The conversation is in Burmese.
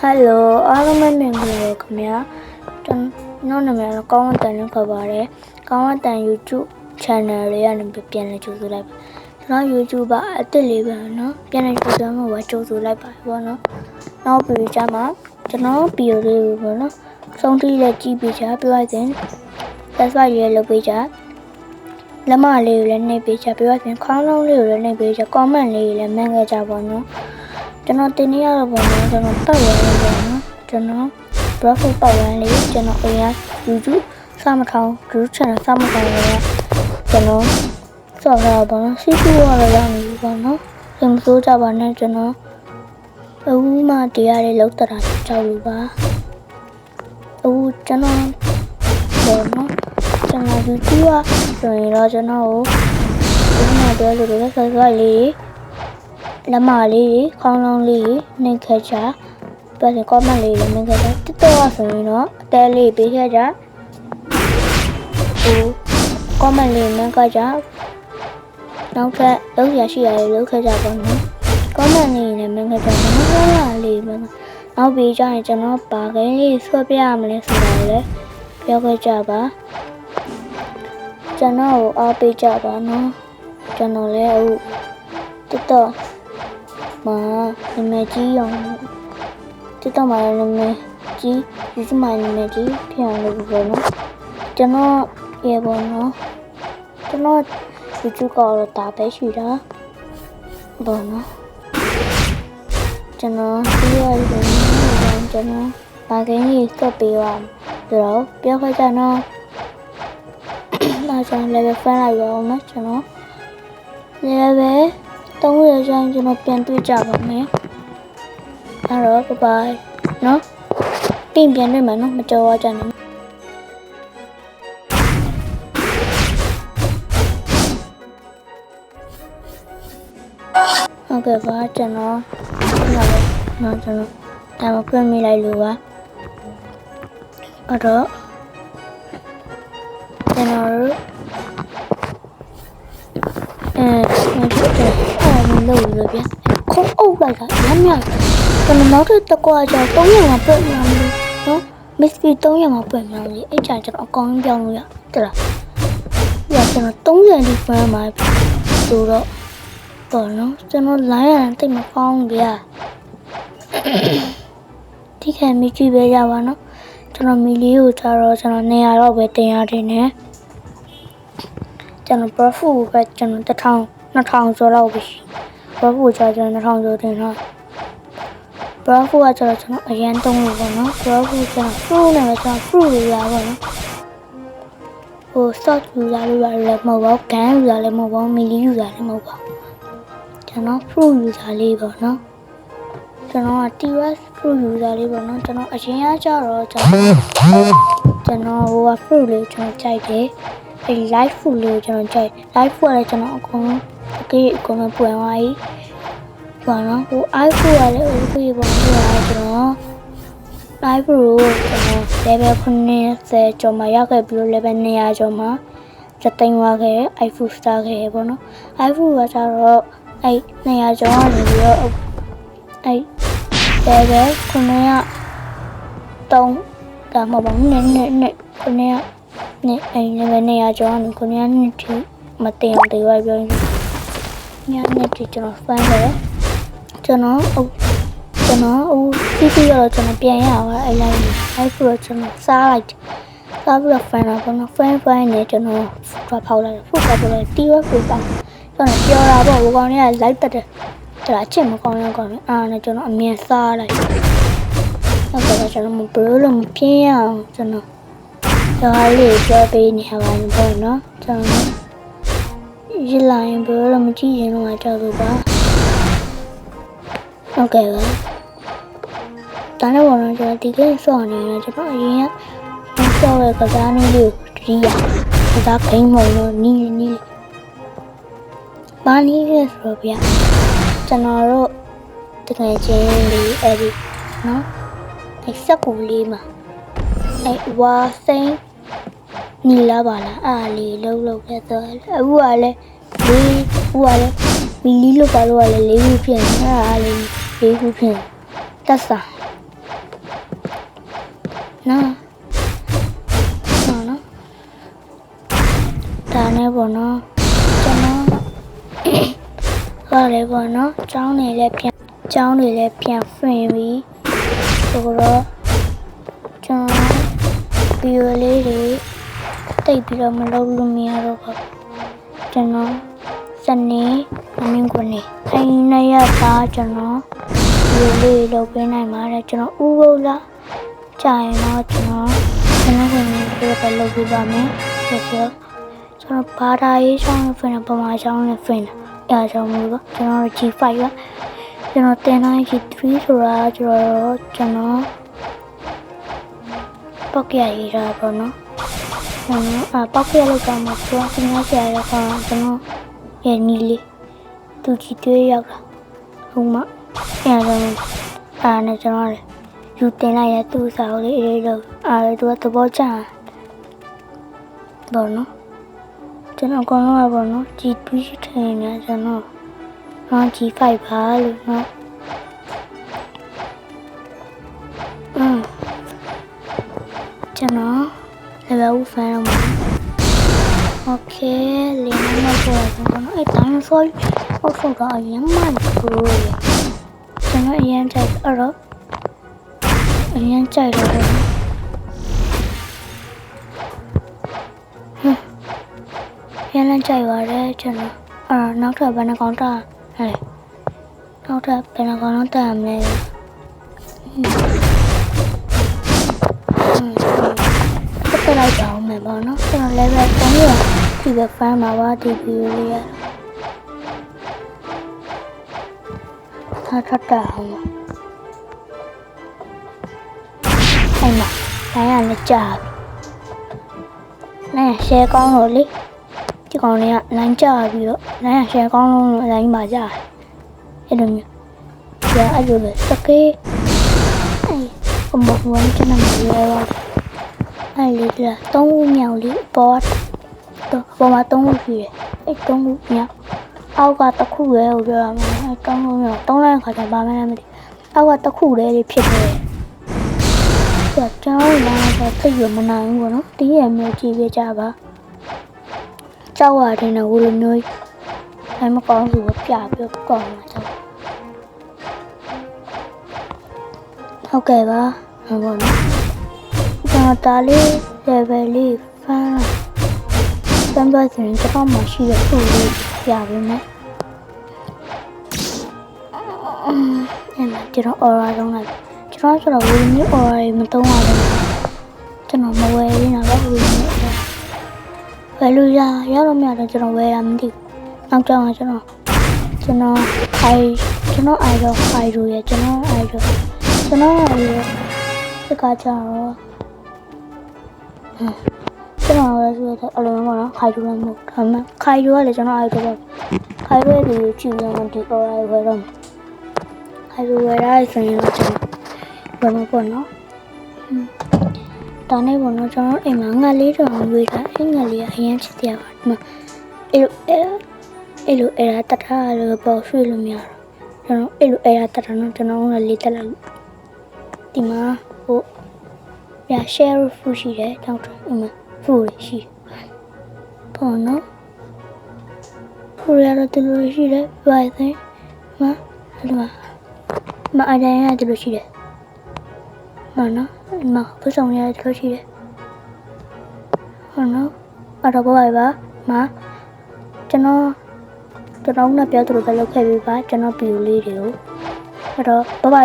Hello အားလုံးပဲမင်္ဂလာပါခင်ဗျာကျွန်တော်နာမည်ကကောင်းဝတန်လို့ခေါ်ပါတယ်ကောင်းဝတန် YouTube channel လေးကနေပြန်လည်ကြိုဆိုလိုက်ပါကျွန်တော် YouTube အသစ်လေးပဲเนาะပြန်လည်ကြိုဆိုမှာကြိုဆိုလိုက်ပါဘောเนาะနောက်ပြီးကြမှာကျွန်တော်ဗီဒီယိုလေးကိုပေါ့เนาะဆုံးထိလက်ကြည့်ပေးကြပြောရရင် subscribe ရေးလုပ်ပေးကြလက်မလေးကိုလည်းနှိပ်ပေးကြပြောရရင်ခေါင်းလုံးလေးကိုလည်းနှိပ်ပေးကြ comment လေးကိုလည်းမှန်ခဲ့ကြပါเนาะကျွန်တော်တင်နေရတော့ပေါ့နော်ကျွန်တော်ပတ်ဝန်းလေးပေါ့နော်ကျွန်တော် profile ပတ်ဝန်းလေးကျွန်တော်အိမ်က YouTube စမထောင်း YouTube channel စမထောင်းလေးကျွန်တော်စော်ရပါတော့စီးပူရတော့ရောက်နေပြီပေါ့နော်သင်မစိုးကြပါနဲ့ကျွန်တော်အခုမှတရားလေးလောက်တာကြောက်လို့ပါအခုကျွန်တော်ပေါ့နော်ကျွန်တော် YouTube ကဆိုရင်တော့ကျွန်တော်ကိုဒီမှာပြောလို့လည်းဆက်ဆက်လေးလက်မလေးခေါင်းလုံးလေးနှိပ်ခဲ့ကြပြီးတော့ comment လေးလည်းနှိပ်ခဲ့ကြတစ်တော့ဆိုရင်တော့အတဲလေးပေးခဲ့ကြဟို comment လေးနှိပ်ခဲ့ကြနောက်ထပ်လုပ်ရရှိရတယ်လုပ်ခဲ့ကြပါမယ် comment လေးလည်းနှိပ်ခဲ့ကြနောက်လေးပဲနောက်ပြီးကြရင်ကျွန်တော်ပါခိုင်းလေးဆွဲပြရမလဲဆိုတာလည်းပြောခဲ့ကြပါကျွန်တော်ကိုအားပေးကြပါနော်ကျွန်တော်လည်းအခုတစ်တော့မာနာမည်ကြီးအောင်တစ်တော့မာနာမည်ကြီးဒီစမိုင်းနာမည်ကြီးဖြစ်အောင်လုပ်ဖို့နော်ကျွန်တော်ရေပေါ်နော်ကျွန်တော် YouTube ကတော့တာပဲရှိတာဘောနော်ကျွန်တော်ဒီရိုက်ကိုကျွန်တော်ဘာကင်းကြီးစက်ပေးရအောင်တော့ပြောခဲ့ကြနော်နောက်ကျွန်တော် level ဖန်လိုက်ရအောင်နော်ကျွန်တော် level 3ရကျရင်ကျွန်တော်ပြန်တွေ့ကြပါမယ်အဲ့တော့ bye bye နော်ပြန်တွေ့မှာနော်မကြောက်ကြနဲ့ဟုတ်ကဲ့ပါကျွန်တော်နော်ကျွန်တော်ဒါမှပြန်မိလိုက်လို့ပါအဲ့တော့ကျွန်တော်လို့လို့ဗျာခုံးအုပ်လိုက်တာရမ်းများကျွန်တော်နောက်တစ်ကွာကျ3ရက်မှာပြည့်မှာလို့နော်မစ်ပြီး3ရက်မှာပြည့်မှာလေအဲ့ချာကျွန်တော်အကောင်းပြောင်းလို့ရတလားပြကျွန်တော်30ဒီဖန်မှာဆိုတော့ပေါ့နော်ကျွန်တော်လိုင်းရတိတ်မကောင်းဗျာဒီခံမီကြည့်ပဲရပါနော်ကျွန်တော်မီလီကိုကျတော့ကျွန်တော်200တော့ပဲတင်ရတယ်နဲ့ကျွန်တော် profit ပဲကျွန်တော်2000ဆိုတော့ပြီprofit ကျကျွန်တော်2000ဆိုတင်တော့ profit ကကျတော့ကျွန်တော်အရင်တုံးလို့ပေါ့နော် profit ကျွန်တော် fruit နဲ့ပဲကျွန်တော် fruit လေးရပါတော့ဟို stock ယူရလို့လည်းမဟုတ်ပါဘူး gun ယူရလည်းမဟုတ်ပါဘူး milli ယူရလည်းမဟုတ်ပါဘူးကျွန်တော် fruit ယူစားလေးပေါ့နော်ကျွန်တော်က TS fruit ယူစားလေးပေါ့နော်ကျွန်တော်အရင်ကကျတော့ကျွန်တော်ဟိုက fruit လေးကျွန်တော်ကြိုက်တယ်ဒီ live food လေးကျွန်တော်ကြိုက် live food ကလည်းကျွန်တော်အကုန်လုံးအကုန်လုံးပွင့်သွားပြီဘာနော်ဟို iPhone ကလည်းဟိုပေါ့ကျွန်တော် live food ကိုကျွန်တော် level 90ကျော်မှရောက်ခဲ့ပြီးတော့ level 200ကျော်မှစသိမ်းသွားခဲ့ iPhone star ခဲ့ပေါ့နော် iPhone ကကျတော့အဲ့200ကျော်ကနေပြီးတော့အဲ့ level 900 3ဒါမှမဟုတ်900နဲ့အဲ့ level 200ကျော်ကနေ900နဲ့ထိမတင်အောင်တွေးပြောရင်ညနေထိကျွန်တော်ဖန်တယ်ကျွန်တော်ပြီးတော့ကျွန်တော်ပြန်ရအောင်အဲ့လိုက်အဲ့ဆိုတော့ကျွန်တော်စားလိုက်စားပြီးတော့ဖန်တော့ကျွန်တော်ဖန်နေကျွန်တော်ဖောက်လိုက်ဖုတ်ဖောက်လိုက်တီးဝက်ပို့ပါကျွန်တော်ပြောတာပေါ့ဟိုကောင်တွေကလိုက်တက်တယ်ဒါအချက်မကောင်းရကောင်းအားနဲ့ကျွန်တော်အမြင်စားလိုက်ဟုတ်ကဲ့ကျွန်တော်မဘလို့လို့မပြင်းရအောင်ကျွန်တော်ဒါလေးပြောပေးနေရပါမယ်ပေါ့နော်ကျွန်တော်ရလာရင်ဘယ်လိုမှကြည့်ရင်တော့ကြောက်လို့ပါဟုတ်ကဲ့ပါဒါနဲ့ဘောလုံးကျွန်တော်ဒီကိစ္စဆော့နေတယ်ကျွန်တော်အရင်ကဆော့ရကစားနေလို့ဒီရကစားခိမ်းမုံလို့နီးဘာနီးလဲဆိုတော့ဗျာကျွန်တော်တို့တကယ်ချင်းလေးအဲ့ဒီနော်အဲ့စက်ကူလေးမှာအဲ့ဝါစိမ့်နီလာပါလားအားလေးလုံးခဲ့တော့အခုကလည်းမီလီလို့ပါလို့ကလည်း၄ခုဖြစ်နေအားလေး၄ခုဖြစ်တက်စာ နော်ဒါနဲ့ပေါ့နော်ကျွန်တော်လည်းပေါ့နော်ကျောင်းတွေလည်းပြန်ဖွင့်ပြီးဆိုတော့ကျွန်တော်ဗီဒီယိုလေးတွေတိတ်ပြီးတော့မလုပ်လို့မရတော့ပါကျွန်တော်စနေကိုနေအဲ့ဒီနေ့ရတာကျွန်တော်ဗီဒီယိုလေးလုပ်ပေးနိုင်ပါတယ်ကျွန်တော်ဥပုပ်လာကြာရင်တော့ကျွန်တော်ပဲလုပ်ပေးပါမယ်ဆိုတော့ကျွန်တော်ဘာသာရေးချောင်းနဲ့ဖွင့်တယ်ပမာချောင်းနဲ့ဖွင့်တယ်အားကြောင့်မလို့ကျွန်တော် G5 ကကျွန်တော်တင်တိုင်း G3 ဆိုတာကျွန်တော်ပောက်ရရေးတာပေါ့နော်ပောက်ရလောက်ကမှကျွန်တော်ငါဆရာရကကျွန်တော်ရဲ့နီလေးသူကြည့်တွေ့ရောက်တာဟုတ်မှအားကြောင့်အားနဲ့ကျွန်တော်ယူတင်လိုက်ရသူ့စာအုပ်လေးအေးလို့သူကသဘောကျဘောနော်ကျွန်တော်ကောင်းတော့ဘောနော် G2 ထင်နေကျွန်တော်G5 ပါလို့နော်ကျွန်တော်level 5fanတော့မှာ Okay လေးနဲ့တော့ကျွန်တော်အဲ့တိုင်းဆိုအောက်ဆုံးကအရင်မှန်ဘူးကျွန်တော်အရင်ကြိုက်တော့အရင်ကြိုက်တော့ရန်လန်းကြိုက်ပါတယ်ကျွန်တော်နောက်ထပ်ဘယ်နှကောင်တာဟဲ့နောက်ထပ်ဘယ်နှကောင်တာမလဲတက်လိုက်ကြအောင်မယ်ပေါ့နော်ကျွန်တော် level 3ရဒီပဲ fan မှာပါဒီဗီဒီယိုလေးရထပ်တာအောင်အဲ့မှာလိုင်းရလည်းကြာပြီလိုင်း share ကောင်းလို့လေဒီကောင်လေးကလိုင်းကြာပြီးတော့လိုင်း share ကောင်းလို့လိုင်းပါကြာအဲ့လိုမျိုးကြာအဲ့လိုပဲတကယ်အဲ့ဘုံဘုံကျွန်တော်မလဲပါအဲ့လေက3ခုမြောက်လေးပေါ်မှာ3ခုရှိတယ်အဲ့3ခုမြောက်အောက်ကတစ်ခုပဲဟိုပြောရမှာအဲ့3ခုမြောက်3လိုက်ခါကျပါမယ်မသိအောက်ကတစ်ခုလေးဖြစ်တယ်ကျွန်တော်လည်းသိရမနိုင်ဘူးပေါ့နော်တီးရမျိုးကြည့်ပြကြပါကြောက်ရတယ်နော်ဘလိုမျိုးအဲ့မကောင်းဘူးပြပြကောင်းမှာကြောက်ဟုတ်ကဲ့ပါဟုတ်ပါနော်ကျွန်တော်ဒါလေး level လေးဖမ်းလာစမ်းပါစရင်ကျွန်တော်မှရှိတဲ့သူ့လေးပြပါမယ်အဲ့မှာကျွန်တော် aura လုံးလိုက်ကျွန်တော်ဆိုတော့ဝီမျိုး aura တွေမသုံးရဘူးကျွန်တော်မဝယ်ရင်းတော့ဝီမျိုးဝယ်လို့ရတော့မရတော့ကျွန်တော်ဝယ်တာမသိဘူးနောက်ကြောင်ကျွန်တော်idol ရဲ့ကျွန်တော် idol ဒီကကြတော့ကျွန်တော်လည်းဆိုတော့အလုံးမနော်ခိုင်တူလည်းမဟုတ်ဒါမှခိုင်တူကလည်းကျွန်တော် idol ပဲခိုင်တူရဲ့ဒီကြည့်ရအောင်ဒီ aura ဝယ်တော့ခိုင်တူဝယ်ရဆိုရင်တော့ကျွန်တော်ဘယ်မှာပေါ့နော်ဒါနဲ့ပေါ့နော်ကျွန်တော်အိမ်မှာငါလေးတော့ဝေးတာအဲ့ငါလေးကအရင်ချစ်ပြပါဒီမှာအဲ့လိုတထားလို့ပေါ့ရွှေ့လို့မရတော့ကျွန်တော်အဲ့လိုတထားတော့ကျွန်တော်ငါလေးတက်လိုက်ဒီမှာဟိုပြ share ဖူးရှိတယ်တောက်တယ်အိမ်မှာဖူးရှိပေါ့နော်ဖူးရတော့တူလို့ရှိတယ်ဘာလဲမအတိုင်းရတယ်လို့ရှိတယ်မနော်မပစုံရတယ်လို့ရှိတယ်ဟုတ်နော်အဲ့တော့ဘာပါမကျွန်တော်နဲ့ပြောသူတို့ပဲလုပ်ခဲ့ပြီးပါကျွန်တော်ဗီဒီယိုလေးတွေကိုအဲ့တော့ဘာ